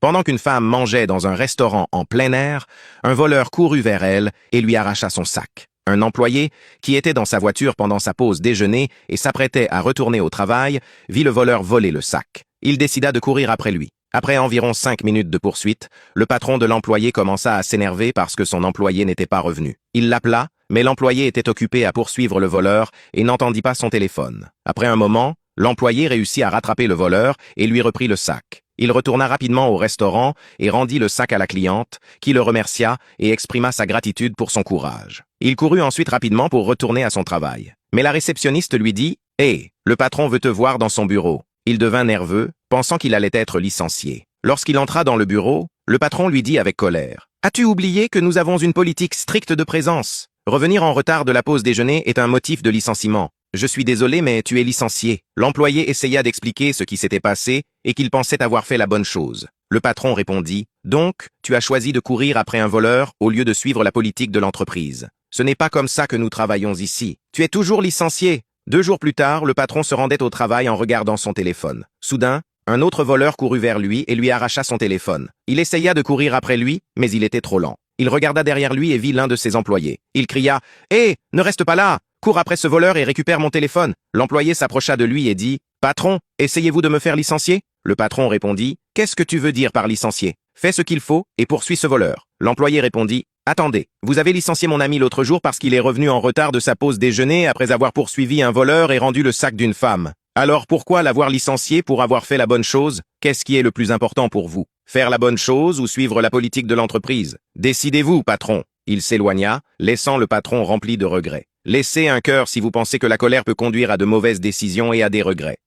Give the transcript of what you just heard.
Pendant qu'une femme mangeait dans un restaurant en plein air, un voleur courut vers elle et lui arracha son sac. Un employé, qui était dans sa voiture pendant sa pause déjeuner et s'apprêtait à retourner au travail, vit le voleur voler le sac. Il décida de courir après lui. Après environ 5 minutes de poursuite, le patron de l'employé commença à s'énerver parce que son employé n'était pas revenu. Il l'appela, mais l'employé était occupé à poursuivre le voleur et n'entendit pas son téléphone. Après un moment, l'employé réussit à rattraper le voleur et lui reprit le sac. Il retourna rapidement au restaurant et rendit le sac à la cliente, qui le remercia et exprima sa gratitude pour son courage. Il courut ensuite rapidement pour retourner à son travail. Mais la réceptionniste lui dit « Hé, le patron veut te voir dans son bureau ». Il devint nerveux, pensant qu'il allait être licencié. Lorsqu'il entra dans le bureau, le patron lui dit avec colère « As-tu oublié que nous avons une politique stricte de présence? Revenir en retard de la pause déjeuner est un motif de licenciement. Je suis désolé, mais tu es licencié. » L'employé essaya d'expliquer ce qui s'était passé et qu'il pensait avoir fait la bonne chose. Le patron répondit « Donc, tu as choisi de courir après un voleur au lieu de suivre la politique de l'entreprise. Ce n'est pas comme ça que nous travaillons ici. Tu es toujours licencié. » 2 jours plus tard, le patron se rendait au travail en regardant son téléphone. Soudain, un autre voleur courut vers lui et lui arracha son téléphone. Il essaya de courir après lui, mais il était trop lent. Il regarda derrière lui et vit l'un de ses employés. Il cria « Hé, ne reste pas là! Cours après ce voleur et récupère mon téléphone !» L'employé s'approcha de lui et dit « Patron, essayez-vous de me faire licencier ?» Le patron répondit « Qu'est-ce que tu veux dire par licencier? Fais ce qu'il faut et poursuis ce voleur. » L'employé répondit « Attendez, vous avez licencié mon ami l'autre jour parce qu'il est revenu en retard de sa pause déjeuner après avoir poursuivi un voleur et rendu le sac d'une femme. Alors pourquoi l'avoir licencié pour avoir fait la bonne chose? Qu'est-ce qui est le plus important pour vous? Faire la bonne chose ou suivre la politique de l'entreprise? Décidez-vous, patron. » Il s'éloigna, laissant le patron rempli de regrets. Laissez un cœur si vous pensez que la colère peut conduire à de mauvaises décisions et à des regrets.